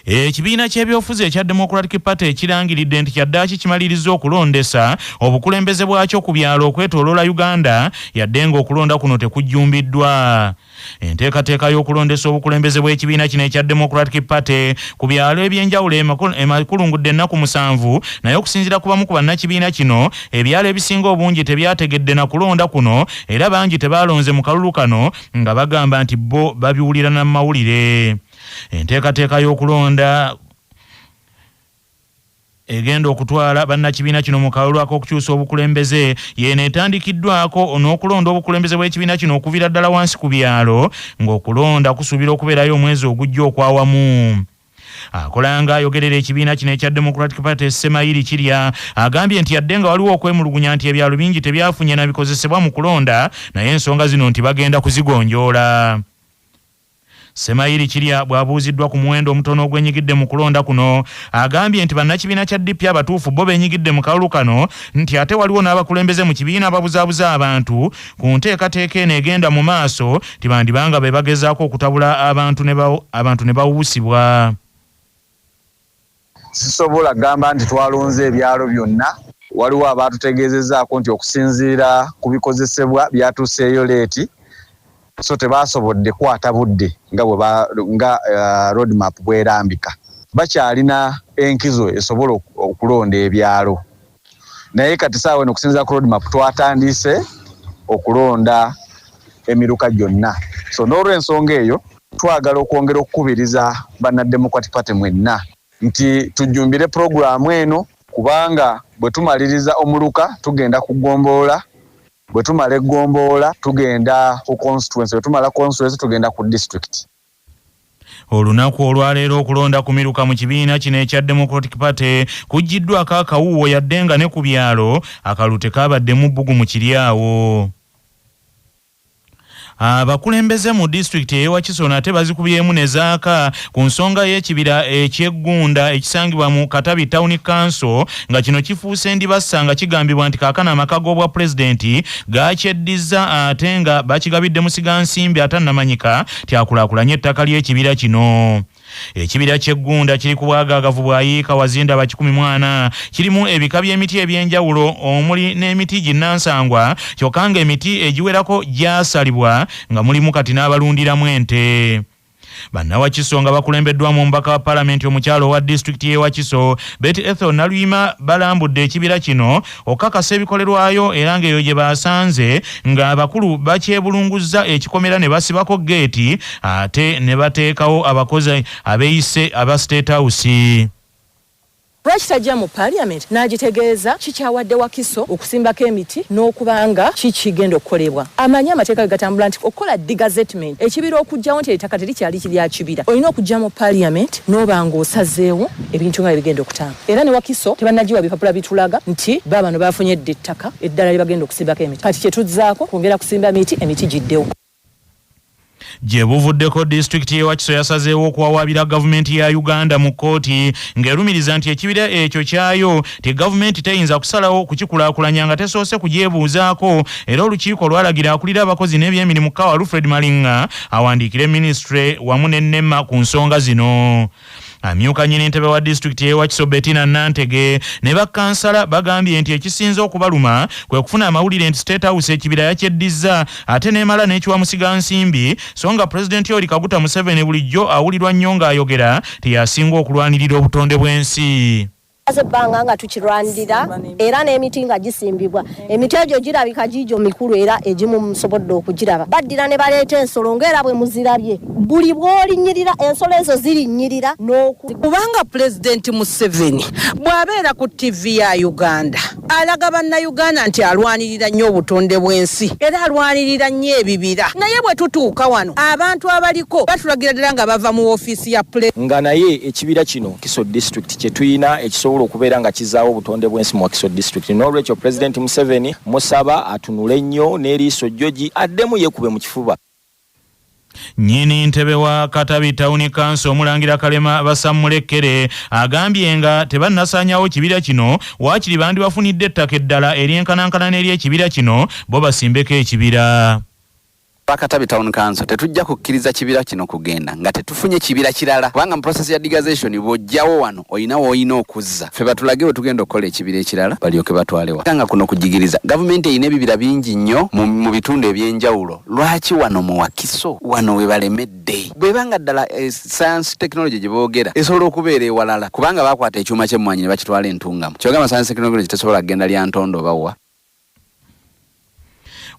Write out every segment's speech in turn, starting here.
Ekibiina ky'ebyobufuzi ekya Democratic Party ekirangiridde nti kyaddaaki kimaliriza okulondesa obukulembeze bwakyo ku byalo okwetooloola Uganda yadde ng'okulonda kuno tekujjumbiddwa. Enteekateeka y'okulondesa obukulembeze bw'ekibiina kino ekya Democratic Party ku byalo ebyenjawulo emakulungudde ennaku 7 naye okusinziira ku bamu ku bannakibiina kino ebyalo ebisinga obungi tebyategedde na kulonda kuno era bangi tebaalonze mu kalulu kano nga bagamba nti bo babiwulira na mawulire. Enteekateeka y'okulonda egenda okutwala bannakibiina kino mu kalulu ak'okukyusa obukulembeze yeeno etandikiddwako n'okulonda obukulembeze bw'ekibiina kino okuviira ddala wansi ku byalo ng'okulonda kusuubira okubeerayo omwezi ogujja okwawamu. Akolanga ayogerera ekibiina kino ekya Democratic Party Semaili Kirya agambye nti yadde nga waliwo okwemulugunya nti ebyalo bingi tebyafunye na bikozesebwa mu kulonda naye ensonga zino nti bagenda kuzigonjoola. Semaili Kirya bw'abuuziddwa ku muwendo omutono ogwenyigidde mu kulonda kuno agambye nti bannakibiina kya DP abatuufu bo benyigidde mu kalulu kano nti ate waliwo n'abakulembeze mu kibiina ababuzaabuza abantu ku nteekateeka eno egenda mu maaso tibandibanga be bagezaako okutabula abantu ne bawuusibwa. Sisobola gamba nti twalonze ebyalo byonna. Waliwo abaatutegeezezzaako nti okusinziira ku bikozesebwa byatuuseeyo leeti so tebasobodde kwata budde nga roadmap bwerambika. Bakyalina enkizo esobola okulonda ebyalo naye kati saawa eno okusinziira ku roadmap twatandise okulonda emiruka gyonna. So n'olw'ensonga eyo twagala okwongera okukubiriza banna Democratic Party mwenna nti tujjumbire programu eno kubanga bwe tumaliriza omuluka tugenda kugomboola, bwe tumala egomboola tugenda ku constituency, bwe tumala constituency tugenda ku district. Olunaku olwaleero okulonda ku miruka mu kibiina kino ekya Democratic Party kujjiddwako akawuwo yadde nga ne ku byalo akalu tekabaddemu bbugumu kiryawo. Abakulembeze mu district y'e Wakiso nate bazikubyemu ne zaaka ku nsonga y'ekibira eky'eggunda ekisangibwa mu Katabi Town Council nga kino kifuuse ndibassa nga kigambibwa nti kaakano amaka g'obwa pulezidenti gaakyeddiza ate nga bakigabidde musigansimbi atannamanyika tyakulaakulanye ettaka ly'ekibira kino. Ekibira ky'eggunda kiri ku bwagaagavu bwa yiika wazinda ba 14 kirimu ebika by'emiti ebyenjawulo omuli n'emiti ginnansangwa kyokka ng'emiti egiwerako gyasalibwa nga mulimu kati n'abalundiramu ente. Bannawakiso nga bakulembeddwa mu mbaka wa Parliament omukyalo wa district y'e Wakiso Betty Ethel Naluyima balambudde ekibira kino okakasa ebikolerwayo era ng'eyo gye basanze nga abakulu bakyebulunguzza ekikomera ne basibako geeti ate ne bateekawo abakozi abeeyise aba State House. Lwaki tajja mu Parliament n'agitegeeza kikyawadde Wakiso okusimbako emiti n'okubanga kikigenda okukolebwa. Amanyi amateeka gatambula nti okukola degazetment ekibira okujjawo nti ettaka terikyali kirya kibira olina okujja mu Parliament n'obanga osazeewo ebintu nga bigenda okutamba. Era ne Wakiso tebannagiwa bipapula bitulaga nti baabano bafunye edda ettaka eddala libagenda okusimbako emiti. Kati kyetuzzaako kwongera kusimba emiti giddewo. Gye buvuddeko district y'e Wakiso yasazeewo okuwawaabira gavumenti ya Uganda mu kkooti ng'erumiriza nti ekibira ekyo kyayo ti gavumenti teyinza kusalawo kukikulaakulanya nga tesoose kugyebuuzaako era olukiiko lwalagira akulira abakozi n'ebyemirimu Kawa Alfred Malinga awandiikire ministre wamu n'ennema ku nsonga zino. Amyuka nnyini ntebe wa district y'e Wakiso Bettina Nantege ne bakkansala bagambye nti ekisinze okubaluma kwe kufuna amawulire nti State House ekibira yakyeddiza ate n'emala n'ekiwa musigansimbi so nga Pulezidenti Yoweri Kaguta Museveni bulijjo awulirwa nnyo ng'ayogera teyasinga okulwanirira obutonde bw'ensi. Ebbanga nga tukirwanirira era n'emiti nga gisimbibwa emiti egyo girabika gijo mikulu era egimu musobodde okugiraba baddira ne baleeta ensolo ng'era bwe muzirabye buli bw'olinyirira ensolo ezo zirinyirira kubanga Pulezidenti Museveni bw'abeera ku TV ya Uganda alaga bannayuganda nti alwanirira nnyo obutonde bw'ensi era alwanirira nnyo ebibira naye bwe tutuuka wano abantu abaliko batulagira ddala nga bava mu ofiisi ya Pulezidenti nga naye ekibira kino Kiso district kye tuyina ekisobola okubeera nga kizaawo obutonde bw'ensi mu Wakiso district. N'olwekyo Pulezidenti Museveni musaba atunule nnyo n'eriiso jjogi addemu yeekube mu kifuba. Nnyini ntebe wa Katabi Town Council omulangira Kalema Basamulekere agambye nga tebannasaanyawo kibira kino waakiri bandi bafunidde ettaka eddala eryenkanankana n'ery'ekibira kino bo basimbeko ekibira. Katabi Town Council tetujja kukkiriza kibira kino kugenda nga tetufunye kibira kirala kubanga mu process ya digazation bojjawo wano oyina okuzza ffe batulage we tugenda okukola ekibira ekirala balyoke batwalewa kanga kuno kujigiriza government eyina ebibira bingi nnyo mu bitundu ebyenjawulo lwaki wano mu Wakiso wano we balemedde bwebanga ddala science technology gye boogera esobola okubeera ewalala kubanga bakwata ekyuma ky'emmwanyi ne bakitwala entungamu kyogamba science technology tesobola kugenda lya ntondo bawa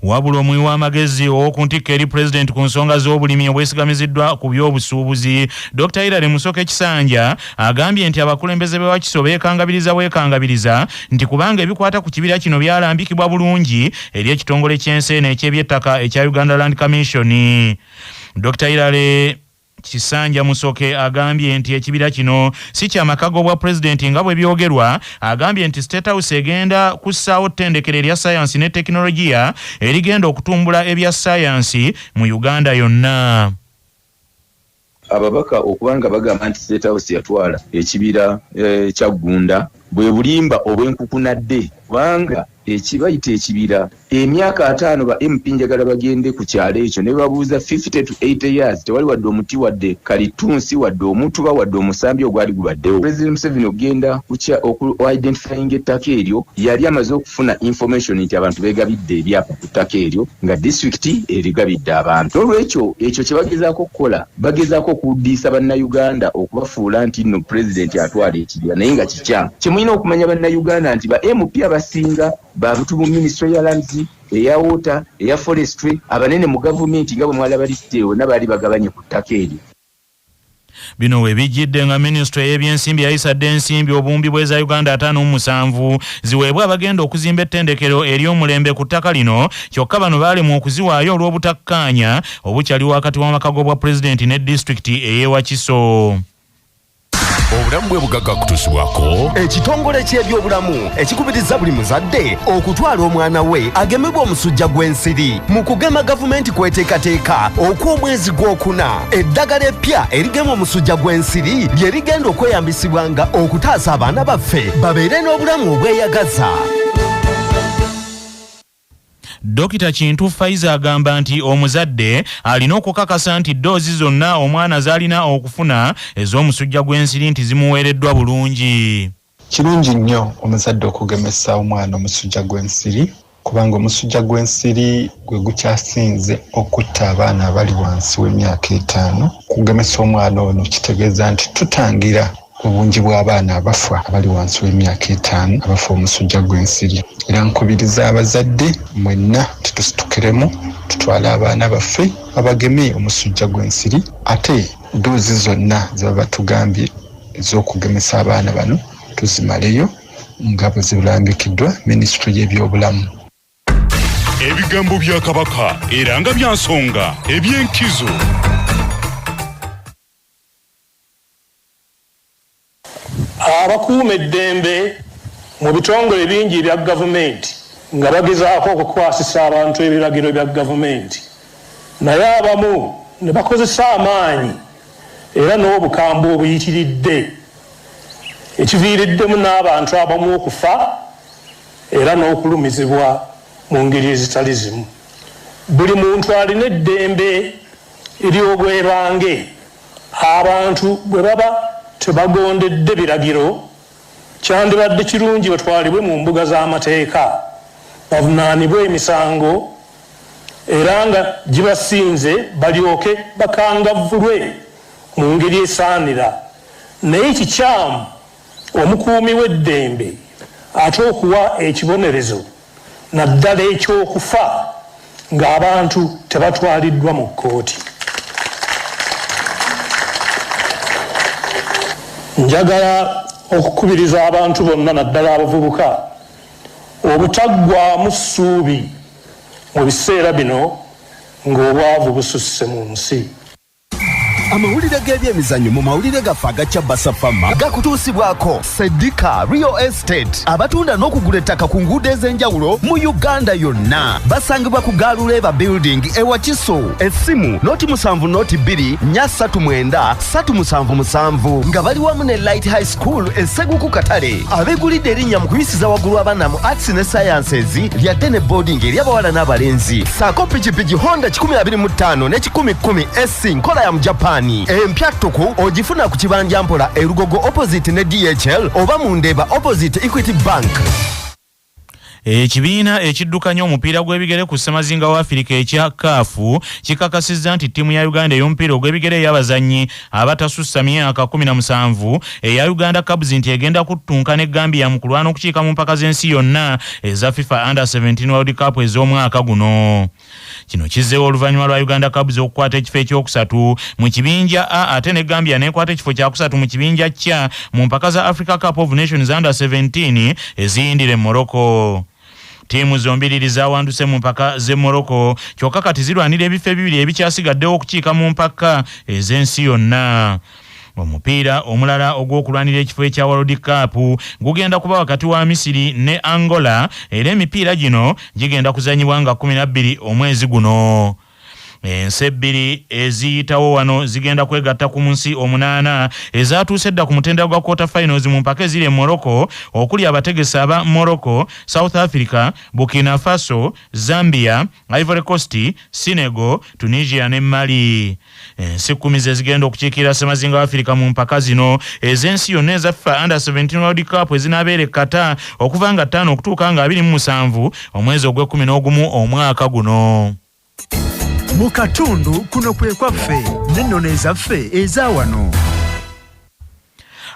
wabula omwi w'amagezi ow'okuntikka eri pulezidenti ku nsonga z'obulimi obwesigamiziddwa ku by'obusuubuzi Dr. Hilary Musoke Kisanja agambye nti abakulembeze b'e Wakiso beekangabiriza nti kubanga ebikwata ku kibira kino byalambikibwa bulungi eri ekitongole ky'enseene eky'ebyettaka ekya Uganda Land Commission. Dr. Hilary Kisanja Musoke agambye nti ekibira kino si kya makago bwa president nga bwe byogerwa. Agambye nti State House egenda kussaawo ttendekero erya science ne teknologiya erigenda okutumbula ebya science mu Uganda yonna. Ababaka okubanga bagamba nti State House yatwala ekibira kya Gunda bwe bulimba obwenkukunadde kubanga ekibayita ekibira emyaka 5 ba MP njagala bagende ku kyalo ekyo ne babuuza 50 to 80 years tewali wadde omuti wadde kalitunsi wadde omutuba wadde omusambi ogwali gubaddewo. President Museveni ogenda identifying ettaka eryo yali amaze okufuna information nti abantu begabidde ebyapa ku ttaka eryo nga district erigabidde abantu. Olwekyo ekyo kye bagezaako okukola bagezaako okuddiisa bannayuganda okubafuula nti nno president atwala ekibira naye nga kikyamu. Kyemulina okumanya bannayuganda nti ba MP abasinga babutu mu Ministry ya Lands eya Water eya Forestry abanene mu government nga bwe mwalaba listeewo nabali bagabanye ku ttaka eryo. Bino we bijjidde nga Ministry y'ebyensimbi yayisadde ensimbi obumbi bweza Uganda 57 ziweebwa abagenda okuzimba ettendekero ery'omulembe ku ttaka lino kyokka bano balemwa okuziwaayo olw'obutakkaanya obukyali wakati w'amakago bwa president ne district ey'e Wakiso. Obulamu bwe bugagga kutusibwako ekitongole ky'ebyobulamu ekikubiriza buli muzadde okutwala omwana we agemebwa omusujja gw'ensiri mu kugema gavumenti kweteekateeka okw'omwezi gw'okuna eddagala eppya erigema omusujja gw'ensiri lye rigenda okweyambisibwanga okutaasa abaana baffe babeere n'obulamu obweyagaza. Dr. Kintu Faiza agamba nti omuzadde alina okukakasa nti doozi zonna omwana zalina okufuna ez'omusujja gw'ensiri nti zimuweereddwa bulungi. Kirungi nnyo omuzadde okugemesa omwana omusujja gw'ensiri kubanga omusujja gw'ensiri gwe gukyasinze okutta abaana abali wansi w'emyaka 5. Kugemesa omwana ono kitegeeza nti tutangira obungi bw'abaana abafa abali wansi w'emyaka 5 abafa omusujja gw'ensiri. Era nkubiriza abazadde mwenna tusitukiremu tutwale abaana baffe abageme omusujja gw'ensiri ate doozi zonna ze batugambye ez'okugemesa abaana bano tuzimaleyo nga bwe zibulambikiddwa Ministry y'ebyobulamu. Ebigambo bya Kabaka era nga bya nsonga eby'enkizo. Abakuuma eddembe mu bitongole bingi ebya gavumenti nga bagezaako okukwasisa abantu ebiragiro bya gavumenti naye abamu ne bakozesa amaanyi era n'obukambwe obuyitiridde ekiviiriddemu n'abantu abamu okufa era n'okulumizibwa mu ngeri ezitali zimu. Buli muntu alina eddembe ery'obwebange. Abantu bwe baba tebagondedde biragiro kyandibadde kirungi batwalibwe mu mbuga z'amateeka bavunaanibwe emisango era nga gibasinze balyoke bakangavvulwe mu ngeri esaanira. Naye kikyamu omukuumi w'eddembe ate okuwa ekibonerezo naddala eky'okufa ng'abantu tebatwaliddwa mu kkooti. Njagala okukubiriza abantu bonna naddala abavubuka obutaggwaamu ssuubi mu biseera bino ng'obwavu bususse mu nsi. amawulire g'ebyemizannyo mu mawulire gaffe agakya basafama gakutuusibwako Sedika Real Estate abatunda n'okugula ettaka ku nguudo ez'enjawulo mu Uganda yonna basangibwa ku Galuleba Building ewa Kiso essimu noti 7 noti 2 339 377 nga bali wamu ne Light High School Esseguku Katale abeegulidde erinnya mu kuyisiza waggulu abaana mu Arts ne Sciences lyadde ne boarding ery'abawala n'abalenzi saako pikipiki Honda 2025 ne 1010 SC nkola ya mu Japani empya ttuku ogifuna ku kibanja mpola erugogo opposite ne DHL oba mu Ndeeba opposite Equity Bank. Ekibiina ekiddukanya omupiira gw'ebigere ku ssemazinga wa Afirika ekya CAF kikakasizza nti ttiimu ya Uganda ey'omupiira ogw'ebigere ey'abazannyi abatasussa myaka 17 eya Uganda Cubs nti egenda kuttunka ne Gambia mu kulwana okukiika mu mpaka z'ensi yonna eza FIFA Under 17 World Cup ez'omwaka guno. Kino kizzeewo oluvannyuma lwa Uganda Cubs okukwata ekifo ekyokusatu mu kibinja A ate ne Gambia nekwata ekifo kyakusatu mu kibinja C mu mpaka za Africa Cup of Nations Under 17 eziyindire Morocco. Tiimu zombiriri zawanduse mu mpaka ze Morocco kyokka kati zirwanira ebifo ebibiri ebikyasigaddewo okukiika mu mpaka ez'ensi yonna. Omupiira omulala ogw'okulwanira ekifo ekya World Cup gugenda kuba wakati wa Misiri ne Angola era emipiira gino gigenda kuzanyibwa nga 12 omwezi guno. Ensi ebbiri eziyitawo wano zigenda kwegatta ku munsi 8 ezatuuse dda ku mutendera gwa quarter finals mu mpaka eziri e Morocco okuli abategesi aba Morocco, South Africa, Burkina Faso, Zambia, Ivory Coast, Senegal, Tunisia ne Mali. Ensi 10 zigenda okukiikirira ssemazinga wa Afirika mu mpaka zino ez'ensi yonna eza FIFA Under 17 World Cup ezinabeera Qatar okuva nga 5 okutuuka nga 27 omwezi ogw'Okwakubiri omwaka guno. Mu katundu kuno kwe kwaffe n'ennono ezaffe eza wano.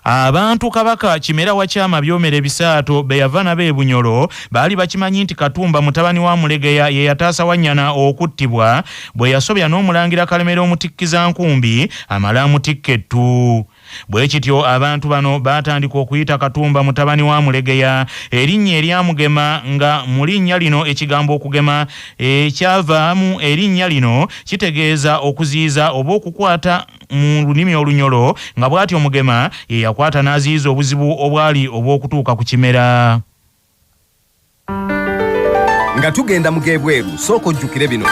Abantu Kabaka Kimera Wakyama byomere bisaato beyavana Bunyoro baali bakimanyi nti Katumba mutabani wa Mulegeya ye yataasa Wanyana okuttibwa bwe yasobya n'omulangira Kalemera omutikkiza nkumbi amala mutikketu. Bwe kityo abantu bano batandika okuyita Katumba mutabani wa Mulegeya erinnya eryamugema nga mu linnya lino ekigambo okugema ekyavaamu erinnya lino kitegeeza okuziiza oba okukwata mu lunimi olunyolo nga bw'atyo omugema ye yakwata n'aziiza obuzibu obwali obw'okutuuka ku Kimera. Nga tugenda mu gebweru sooka ojjukire bino.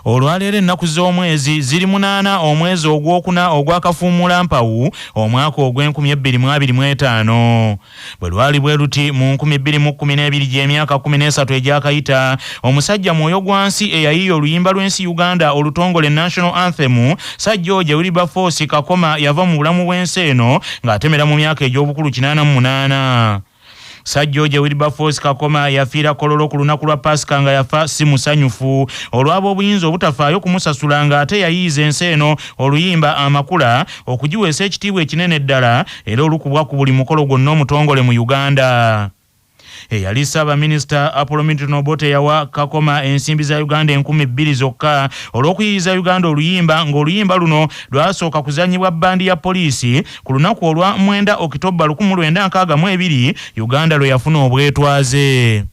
Olwaleero ennaku z'omwezi ziri 8 omwezi ogwokuna ogwakafuumula mpawu omwaka ogw'2025 bwe lwali bwe luti mu 2012 gy'emyaka 13 egyakayita omusajja mwoyo gwansi eyayiiya oluyimba lw'ensi Uganda olutongole National Anthem Sajjooja Wilberforce Kakoma yava mu bulamu bw'ensi eno ng'atemera mu myaka egy'obukulu 88. Sajjooja Wilberforce Kakoma yafiira Kololo ku lunaku lwa Pasika nga yafa si musanyufu olw'abo obuyinza obutafaayo kumusasula ng'ate yayiiza ensi eno oluyimba amakula okugiweesa ekitiibwa ekinene ddala era olukubwa ku buli mukolo gwonna omutongole mu Uganda. Eyali Ssaabaminisita Apollo Milton Obote yawa Kakoma ensimbi za Uganda 2,000 zokka olw'okuyiyiza Uganda oluyimba ng'oluyimba luno lwasooka kuzannyibwa bbandi ya poliisi ku lunaku olwa 9 Okitoba 1962 Uganda lwe yafuna obwetwaze.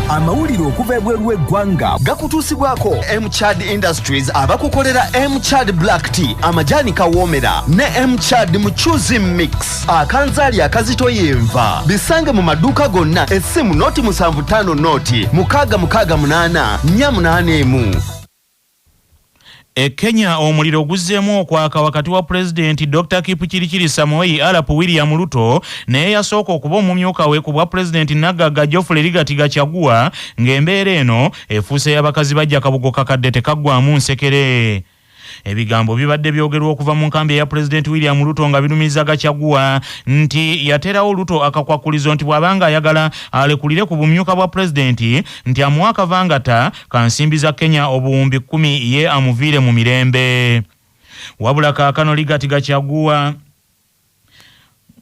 Amawulire okuva ebweru w'eggwanga gakutuusibwako M-Chad Industries abakukolera M-Chad Black Tea amajani kawoomera ne M-Chad Muchuzi Mix akanzaali akazitoyenva bisange mu maduuka gonna essimu noti 75 noti 668 481. Kenya omuliro guzzeemu okwaka wakati wa President Dr. Kipchirchir Samoei Arap William Ruto naye yasooka okuba omumyuka we ku bwa President Nagagga Geoffrey Rigathi Gachagua ng'embeera eno efuuse y'abakazi bajja kabugo kakadde tekaggwamu nsekere. Ebigambo bibadde byogerwa okuva mu nkambi ya President William Ruto nga birumiza Gachagua nti yaterawo Ruto akakwakulizo nti bw'abanga ayagala alekulire ku bumyuka bwa President nti amuwa akavangata kansimbi za Kenya obuwumbi 10 ye amuviire mu mirembe. Wabula kaakano Rigathi Gachagua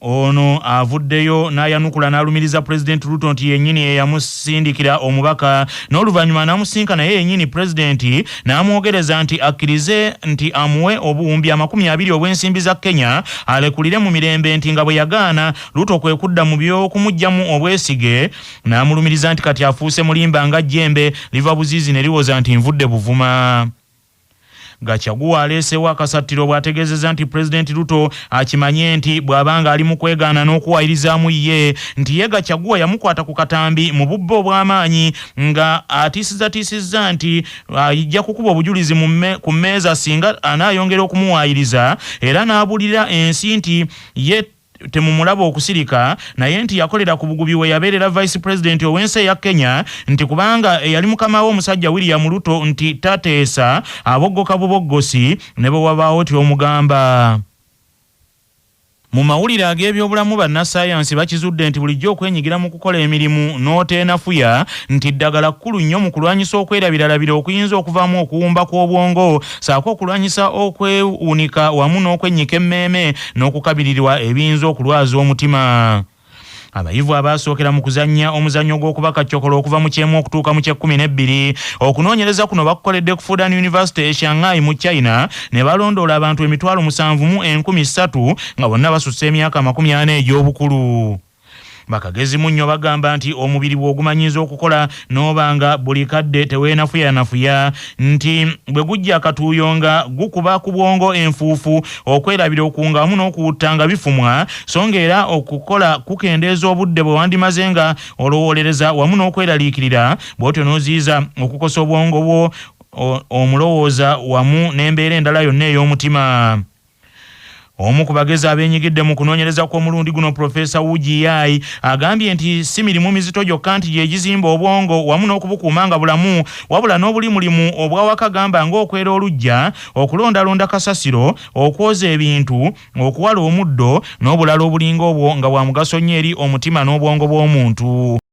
ono avuddeyo n'ayanukula n'alumiriza President Ruto nti yennyini eyamusindikira omubaka n'oluvannyuma n'amusinkana naye yennyini President n'amwogereza nti akkirize nti amuwe obuwumbi 20 obw'ensimbi za Kenya alekulire mu mirembe nti nga bwe yagaana Ruto kwe kudda mu by'okumugyamu obwesige n'amulumiriza nti kati afuuse mulimba nga jjembe liva buzizi ne liwoza nti nvudde buvuma. Gachagua alesewo akasattiro bw'ategeezezza nti President Ruto akimanye nti bw'abanga ali mu kwegaana n'okuwayirizaamu ye nti ye Gachagua yamukwata ku katambi mu bubbe obw'amaanyi nga atiisizza nti ajja kukuba obujulizi ku mmeeza singa anaayongera okumuwaayiriza era n'abulira ensi nti ye temumulaba okusirika naye nti yakolera ku bugubi we yabeerera Vice President ow'ensi ya Kenya nti kubanga yali mukama we omusajja William Ruto nti tateesa aboggoka buboggosi ne bwe wabaawo ty'omugamba. Mu mawulire ag'ebyobulamu bannassaayansi bakizudde nti bulijjo okwenyigira mu kukola emirimu n'oteenafuya nti ddagala kkulu nnyo mu kulwanyisa okwerabiralabira okuyinza okuvaamu okuwumba kw'obwongo saako okulwanyisa okwewuunika wamu n'okwennyika emmeeme n'okukabirirwa ebiyinza okulwaza omutima. Abayivu abasookera mu kuzannya omuzannyo gw'okubaka cokolo okuva mu kyemu okutuuka mu kye12 okunoonyereza kuno bakukoledde ku Fudan University e Shanghai mu China ne balondoola abantu 70,000 nga bonna basusse emyaka 40 egy'obukulu. Bakagezi munnyo bagamba nti omubiri bw'ogumanyiza okukola n'obanga buli kadde teweenafuya nti bwe gujja akatuuyo nga gukuba ku bwongo enfuufu okwerabira okunga wamu n'okuwuttanga bifumwa so ng'era okukola kukendeeza obudde bwe wandimaze nga olowoolereza wamu n'okweraliikirira bw'otyo n'oziyiza okukosa obwongo bwo omulowooza wamu n'embeera endala yonna ey'omutima. Omu ku bagezi abeenyigidde mu kunoonyereza kw'omulundi guno Profesa Wujiyai agambye nti si mirimu mizito gyokka nti gye gizimba obwongo wamu n'okubukuuma nga bulamu wabula n'obuli mulimu obwawaka gamba ng'okwera oluggya okulondalonda kasasiro okwoza ebintu okuwala omuddo n'obulala obulinga obwo nga bwa mugaso nnyo eri omutima n'obwongo bw'omuntu.